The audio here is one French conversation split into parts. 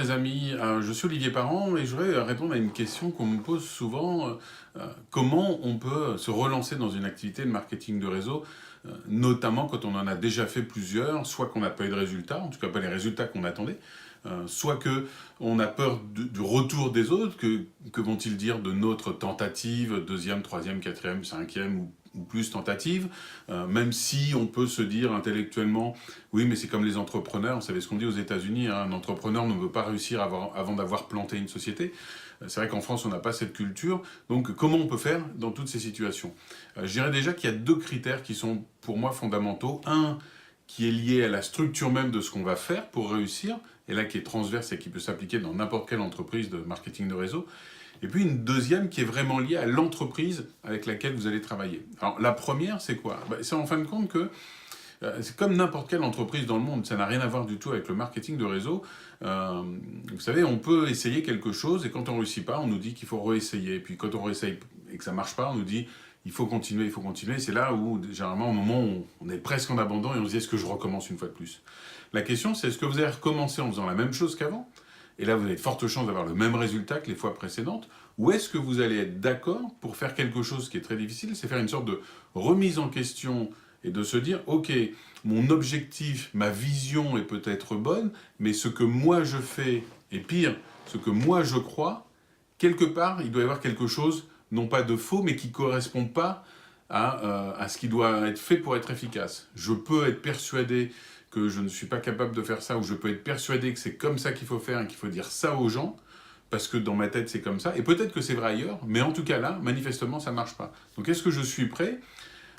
les amis, je suis Olivier Parent et je voudrais répondre à une question qu'on me pose souvent. Comment on peut se relancer dans une activité de marketing de réseau, notamment quand on en a déjà fait plusieurs, soit qu'on n'a pas eu de résultats, en tout cas pas les résultats qu'on attendait, soit qu'on a peur du retour des autres, que vont-ils dire de notre tentative, deuxième, troisième, quatrième, cinquième ou plus tentative, même si on peut se dire intellectuellement, oui mais c'est comme les entrepreneurs, vous savez ce qu'on dit aux États-Unis, hein, un entrepreneur ne veut pas réussir avant d'avoir planté une société. C'est vrai qu'en France on n'a pas cette culture, donc comment on peut faire dans toutes ces situations? Je dirais déjà qu'il y a deux critères qui sont pour moi fondamentaux. Un qui est lié à la structure même de ce qu'on va faire pour réussir, et là qui est transverse et qui peut s'appliquer dans n'importe quelle entreprise de marketing de réseau. Et puis une deuxième qui est vraiment liée à l'entreprise avec laquelle vous allez travailler. Alors la première, c'est quoi? C'est en fin de compte que c'est comme n'importe quelle entreprise dans le monde, ça n'a rien à voir du tout avec le marketing de réseau. Vous savez, on peut essayer quelque chose et quand on ne réussit pas, on nous dit qu'il faut réessayer. Et puis quand on réessaye et que ça ne marche pas, on nous dit il faut continuer, il faut continuer. C'est là où, généralement, au moment où on est presque en abandon et on se dit est-ce que je recommence une fois de plus? La question, c'est est-ce que vous allez recommencer en faisant la même chose qu'avant? Et là, vous avez de fortes chances d'avoir le même résultat que les fois précédentes. Ou est-ce que vous allez être d'accord pour faire quelque chose qui est très difficile, c'est faire une sorte de remise en question et de se dire, ok, mon objectif, ma vision est peut-être bonne, mais ce que moi je fais, et pire, ce que moi je crois, quelque part, il doit y avoir quelque chose, non pas de faux, mais qui ne correspond pas à ce qui doit être fait pour être efficace. Je peux être persuadé que je ne suis pas capable de faire ça, ou je peux être persuadé que c'est comme ça qu'il faut faire et qu'il faut dire ça aux gens, parce que dans ma tête c'est comme ça, et peut-être que c'est vrai ailleurs, mais en tout cas là, manifestement ça ne marche pas. Donc est-ce que je suis prêt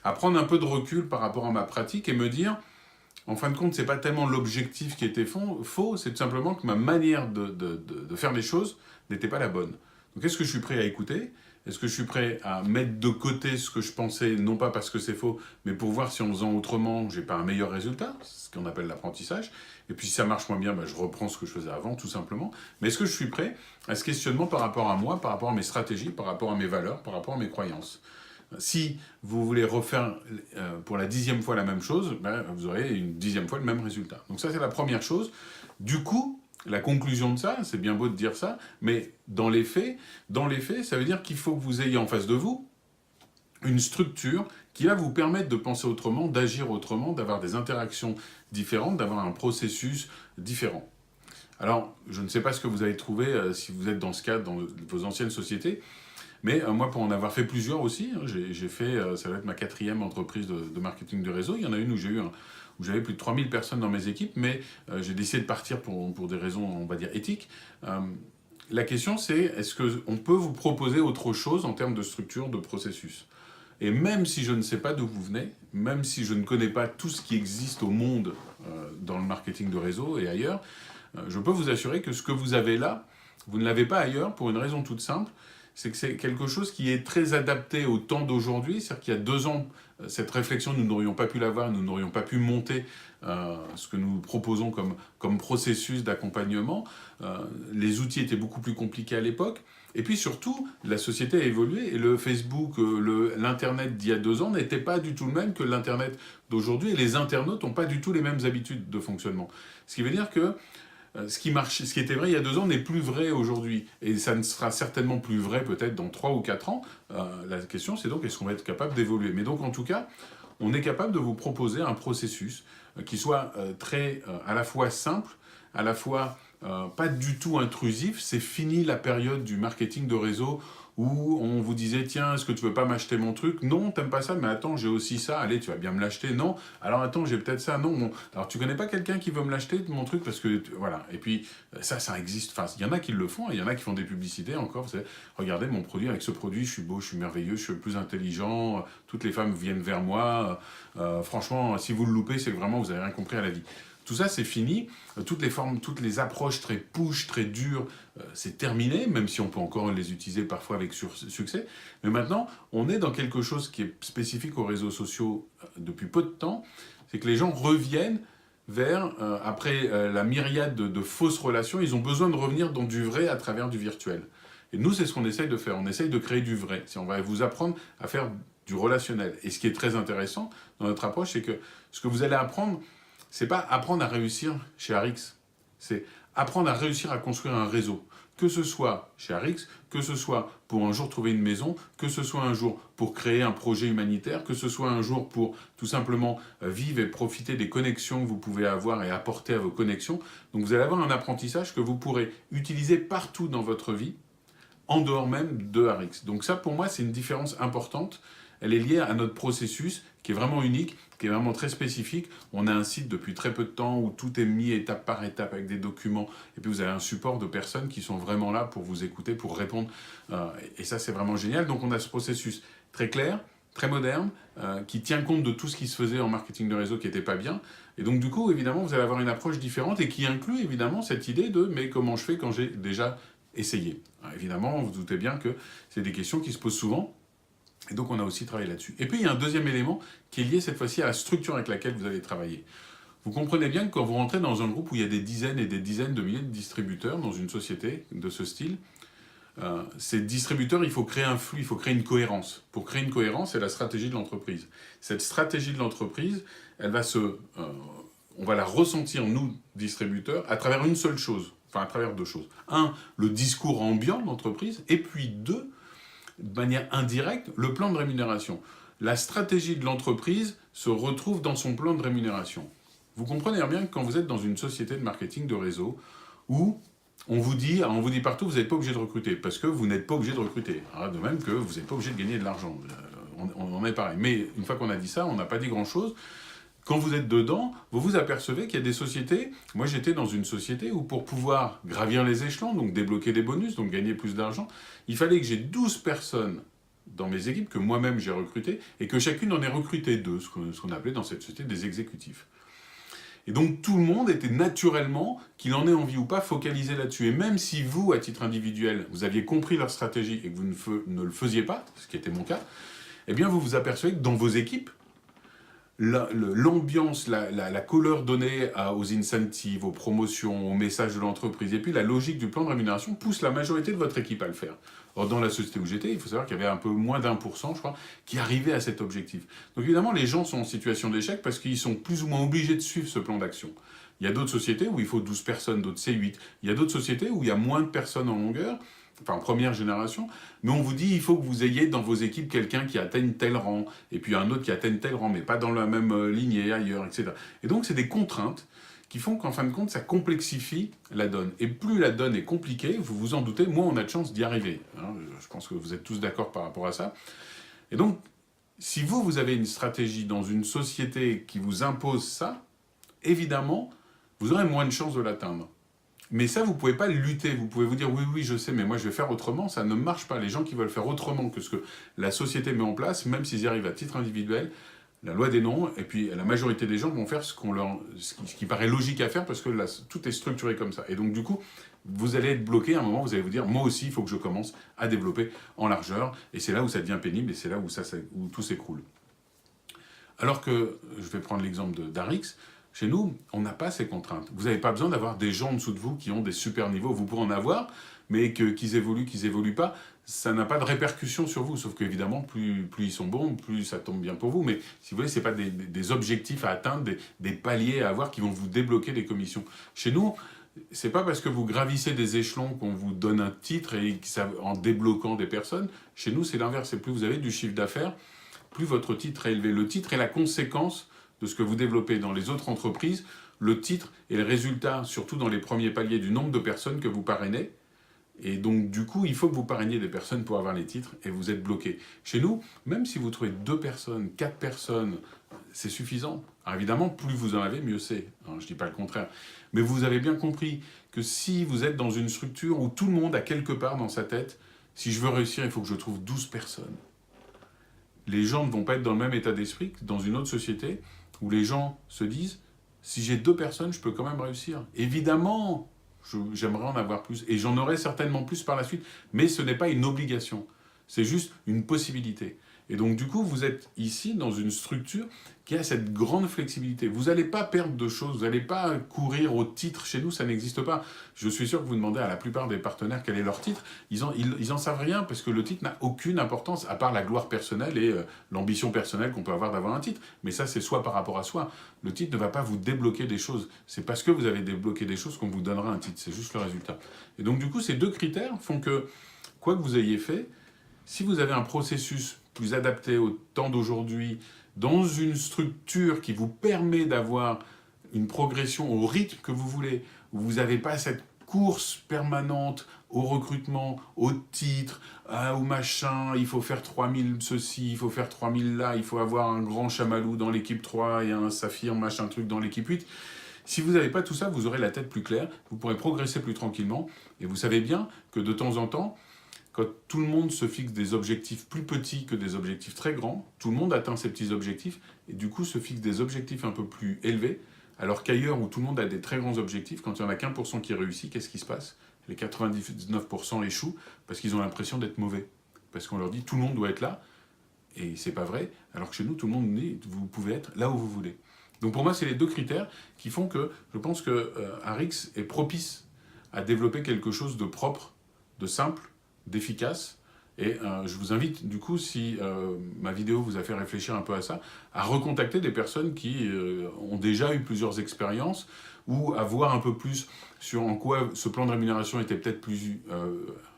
à prendre un peu de recul par rapport à ma pratique et me dire, en fin de compte, c'est pas tellement l'objectif qui était faux, c'est tout simplement que ma manière de faire les choses n'était pas la bonne. Donc est-ce que je suis prêt à écouter? Est-ce que je suis prêt à mettre de côté ce que je pensais, non pas parce que c'est faux, mais pour voir si en faisant autrement, j'ai pas un meilleur résultat, ce qu'on appelle l'apprentissage. Et puis si ça marche moins bien, je reprends ce que je faisais avant, tout simplement. Mais est-ce que je suis prêt à ce questionnement par rapport à moi, par rapport à mes stratégies, par rapport à mes valeurs, par rapport à mes croyances? Si vous voulez refaire pour la 10e fois la même chose, vous aurez une 10e fois le même résultat. Donc ça, c'est la première chose. Du coup, la conclusion de ça, c'est bien beau de dire ça, mais dans les faits, ça veut dire qu'il faut que vous ayez en face de vous une structure qui va vous permettre de penser autrement, d'agir autrement, d'avoir des interactions différentes, d'avoir un processus différent. Alors, je ne sais pas ce que vous avez trouvé si vous êtes dans ce cadre dans vos anciennes sociétés, mais moi, pour en avoir fait plusieurs aussi, j'ai fait, ça va être ma 4e entreprise de marketing de réseau. Il y en a une où j'avais plus de 3000 personnes dans mes équipes, mais j'ai décidé de partir pour des raisons, on va dire, éthiques. La question, c'est est-ce qu'on peut vous proposer autre chose en termes de structure, de processus? Et même si je ne sais pas d'où vous venez, même si je ne connais pas tout ce qui existe au monde dans le marketing de réseau et ailleurs, je peux vous assurer que ce que vous avez là, vous ne l'avez pas ailleurs pour une raison toute simple, c'est que c'est quelque chose qui est très adapté au temps d'aujourd'hui. C'est-à-dire qu'il y a 2 ans, cette réflexion, nous n'aurions pas pu l'avoir, nous n'aurions pas pu monter ce que nous proposons comme processus d'accompagnement. Les outils étaient beaucoup plus compliqués à l'époque. Et puis surtout, la société a évolué et le Facebook, l'Internet d'il y a 2 ans n'était pas du tout le même que l'Internet d'aujourd'hui. Et les internautes n'ont pas du tout les mêmes habitudes de fonctionnement. Ce qui veut dire que ce qui était vrai il y a 2 ans n'est plus vrai aujourd'hui. Et ça ne sera certainement plus vrai peut-être dans 3 ou 4 ans. La question, c'est donc est-ce qu'on va être capable d'évoluer? Mais donc en tout cas, on est capable de vous proposer un processus qui soit très à la fois simple, à la fois pas du tout intrusif. C'est fini la période du marketing de réseau où on vous disait tiens, est-ce que tu veux pas m'acheter mon truc? Non, t'aimes pas ça, mais attends, j'ai aussi ça, allez, tu vas bien me l'acheter. Non, alors attends, j'ai peut-être ça, non, bon. Alors tu connais pas quelqu'un qui veut me l'acheter, mon truc, parce que, voilà. Et puis, ça existe, enfin, il y en a qui le font, et il y en a qui font des publicités encore, vous savez, regardez mon produit, avec ce produit, je suis beau, je suis merveilleux, je suis le plus intelligent, toutes les femmes viennent vers moi, franchement, si vous le loupez, c'est que vraiment, vous avez rien compris à la vie. Tout ça, c'est fini. Toutes les formes, toutes les approches très push, très dures, c'est terminé, même si on peut encore les utiliser parfois avec succès. Mais maintenant, on est dans quelque chose qui est spécifique aux réseaux sociaux depuis peu de temps. C'est que les gens reviennent vers, après la myriade de fausses relations, ils ont besoin de revenir dans du vrai à travers du virtuel. Et nous, c'est ce qu'on essaye de faire. On essaye de créer du vrai. On va vous apprendre à faire du relationnel. Et ce qui est très intéressant dans notre approche, c'est que ce que vous allez apprendre, c'est pas apprendre à réussir chez Arix, c'est apprendre à réussir à construire un réseau. Que ce soit chez Arix, que ce soit pour un jour trouver une maison, que ce soit un jour pour créer un projet humanitaire, que ce soit un jour pour tout simplement vivre et profiter des connexions que vous pouvez avoir et apporter à vos connexions. Donc vous allez avoir un apprentissage que vous pourrez utiliser partout dans votre vie, en dehors même de Arix. Donc ça, pour moi, c'est une différence importante. Elle est liée à notre processus qui est vraiment unique, qui est vraiment très spécifique. On a un site depuis très peu de temps où tout est mis étape par étape avec des documents. Et puis vous avez un support de personnes qui sont vraiment là pour vous écouter, pour répondre. Et ça, c'est vraiment génial. Donc on a ce processus très clair, très moderne, qui tient compte de tout ce qui se faisait en marketing de réseau qui n'était pas bien. Et donc du coup, évidemment, vous allez avoir une approche différente et qui inclut évidemment cette idée de « mais comment je fais quand j'ai déjà essayé ?» Évidemment, vous doutez bien que c'est des questions qui se posent souvent. Et donc, on a aussi travaillé là-dessus. Et puis, il y a un deuxième élément qui est lié cette fois-ci à la structure avec laquelle vous allez travailler. Vous comprenez bien que quand vous rentrez dans un groupe où il y a des dizaines et des dizaines de milliers de distributeurs dans une société de ce style, ces distributeurs, il faut créer un flux, il faut créer une cohérence. Pour créer une cohérence, c'est la stratégie de l'entreprise. Cette stratégie de l'entreprise, on va la ressentir, nous, distributeurs, à travers une seule chose. Enfin, à travers deux choses. Un, le discours ambiant de l'entreprise, et puis deux, de manière indirecte, le plan de rémunération. La stratégie de l'entreprise se retrouve dans son plan de rémunération. Vous comprenez bien que quand vous êtes dans une société de marketing de réseau où on vous dit partout, vous n'êtes pas obligé de recruter, parce que vous n'êtes pas obligé de recruter. De même que vous n'êtes pas obligé de gagner de l'argent. On en est pareil. Mais une fois qu'on a dit ça, on n'a pas dit grand-chose. Quand vous êtes dedans, vous vous apercevez qu'il y a des sociétés. Moi, j'étais dans une société où pour pouvoir gravir les échelons, donc débloquer des bonus, donc gagner plus d'argent, il fallait que j'ai 12 personnes dans mes équipes que moi-même j'ai recrutées et que chacune en ait recruté 2, ce qu'on appelait dans cette société des exécutifs. Et donc tout le monde était naturellement, qu'il en ait envie ou pas, focalisé là-dessus. Et même si vous, à titre individuel, vous aviez compris leur stratégie et que vous ne le faisiez pas, ce qui était mon cas, eh bien vous vous apercevez que dans vos équipes, l'ambiance, la couleur donnée aux incentives, aux promotions, aux messages de l'entreprise, et puis la logique du plan de rémunération pousse la majorité de votre équipe à le faire. Or, dans la société où j'étais, il faut savoir qu'il y avait un peu moins d'1%, je crois, qui arrivait à cet objectif. Donc évidemment, les gens sont en situation d'échec parce qu'ils sont plus ou moins obligés de suivre ce plan d'action. Il y a d'autres sociétés où il faut 12 personnes, d'autres c'est 8. Il y a d'autres sociétés où il y a moins de personnes en longueur, enfin première génération, mais on vous dit il faut que vous ayez dans vos équipes quelqu'un qui atteigne tel rang, et puis un autre qui atteigne tel rang, mais pas dans la même lignée, ailleurs, etc. Et donc c'est des contraintes qui font qu'en fin de compte, ça complexifie la donne. Et plus la donne est compliquée, vous vous en doutez, moins on a de chance d'y arriver. Je pense que vous êtes tous d'accord par rapport à ça. Et donc, si vous avez une stratégie dans une société qui vous impose ça, évidemment, vous aurez moins de chances de l'atteindre. Mais ça, vous ne pouvez pas lutter. Vous pouvez vous dire, oui, je sais, mais moi, je vais faire autrement. Ça ne marche pas. Les gens qui veulent faire autrement que ce que la société met en place, même s'ils y arrivent à titre individuel, la loi des nombres, et puis la majorité des gens vont faire ce qui paraît logique à faire, parce que là, tout est structuré comme ça. Et donc, du coup, vous allez être bloqué à un moment, vous allez vous dire, moi aussi, il faut que je commence à développer en largeur. Et c'est là où ça devient pénible, et c'est là où tout s'écroule. Alors que, je vais prendre l'exemple d'Arix, chez nous, on n'a pas ces contraintes. Vous n'avez pas besoin d'avoir des gens en dessous de vous qui ont des super niveaux. Vous pourrez en avoir, mais qu'ils évoluent pas, ça n'a pas de répercussion sur vous. Sauf qu'évidemment, plus ils sont bons, plus ça tombe bien pour vous. Mais si vous voulez, ce n'est pas des objectifs à atteindre, des paliers à avoir qui vont vous débloquer des commissions. Chez nous, c'est pas parce que vous gravissez des échelons qu'on vous donne un titre et en débloquant des personnes. Chez nous, c'est l'inverse. C'est plus vous avez du chiffre d'affaires, plus votre titre est élevé. Le titre est la conséquence de ce que vous développez dans les autres entreprises. Le titre est le résultat, surtout dans les premiers paliers, du nombre de personnes que vous parrainez. Et donc, du coup, il faut que vous parrainiez des personnes pour avoir les titres et vous êtes bloqué. Chez nous, même si vous trouvez 2 personnes, 4 personnes, c'est suffisant. Alors évidemment, plus vous en avez, mieux c'est. Je ne dis pas le contraire. Mais vous avez bien compris que si vous êtes dans une structure où tout le monde a quelque part dans sa tête, si je veux réussir, il faut que je trouve 12 personnes. Les gens ne vont pas être dans le même état d'esprit que dans une autre société où les gens se disent « si j'ai 2 personnes, je peux quand même réussir ». Évidemment, j'aimerais en avoir plus, et j'en aurai certainement plus par la suite, mais ce n'est pas une obligation, c'est juste une possibilité. Et donc, du coup, vous êtes ici dans une structure qui a cette grande flexibilité. Vous n'allez pas perdre de choses, vous n'allez pas courir au titre. Chez nous, ça n'existe pas. Je suis sûr que vous demandez à la plupart des partenaires quel est leur titre. Ils en savent rien parce que le titre n'a aucune importance, à part la gloire personnelle et l'ambition personnelle qu'on peut avoir d'avoir un titre. Mais ça, c'est soit par rapport à soi. Le titre ne va pas vous débloquer des choses. C'est parce que vous avez débloqué des choses qu'on vous donnera un titre. C'est juste le résultat. Et donc, du coup, ces deux critères font que, quoi que vous ayez fait, si vous avez un processus plus adapté au temps d'aujourd'hui, dans une structure qui vous permet d'avoir une progression au rythme que vous voulez, où vous n'avez pas cette course permanente au recrutement, au titre, au machin, il faut faire 3000 ceci, il faut faire 3000 là, il faut avoir un grand chamallow dans l'équipe 3 et un saphir machin truc dans l'équipe 8. Si vous n'avez pas tout ça, vous aurez la tête plus claire, vous pourrez progresser plus tranquillement, et vous savez bien que de temps en temps, quand tout le monde se fixe des objectifs plus petits que des objectifs très grands, tout le monde atteint ses petits objectifs et du coup se fixe des objectifs un peu plus élevés, alors qu'ailleurs où tout le monde a des très grands objectifs, quand il n'y en a qu'1% qui réussit, qu'est-ce qui se passe? Les 99% échouent parce qu'ils ont l'impression d'être mauvais. Parce qu'on leur dit tout le monde doit être là, et c'est pas vrai, alors que chez nous tout le monde dit vous pouvez être là où vous voulez. Donc pour moi c'est les deux critères qui font que je pense que Arix est propice à développer quelque chose de propre, de simple, d'efficace. Et je vous invite, du coup, si ma vidéo vous a fait réfléchir un peu à ça, à recontacter des personnes qui ont déjà eu plusieurs expériences ou à voir un peu plus sur en quoi ce plan de rémunération était peut-être plus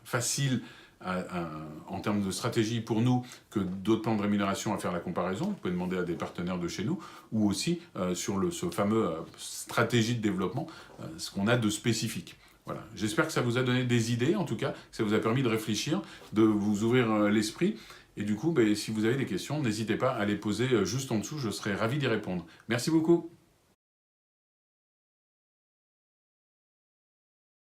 facile en termes de stratégie pour nous que d'autres plans de rémunération à faire la comparaison. Vous pouvez demander à des partenaires de chez nous ou aussi sur ce fameux stratégie de développement, ce qu'on a de spécifique. Voilà. J'espère que ça vous a donné des idées, en tout cas, que ça vous a permis de réfléchir, de vous ouvrir l'esprit. Et du coup, si vous avez des questions, n'hésitez pas à les poser juste en dessous, je serai ravi d'y répondre. Merci beaucoup.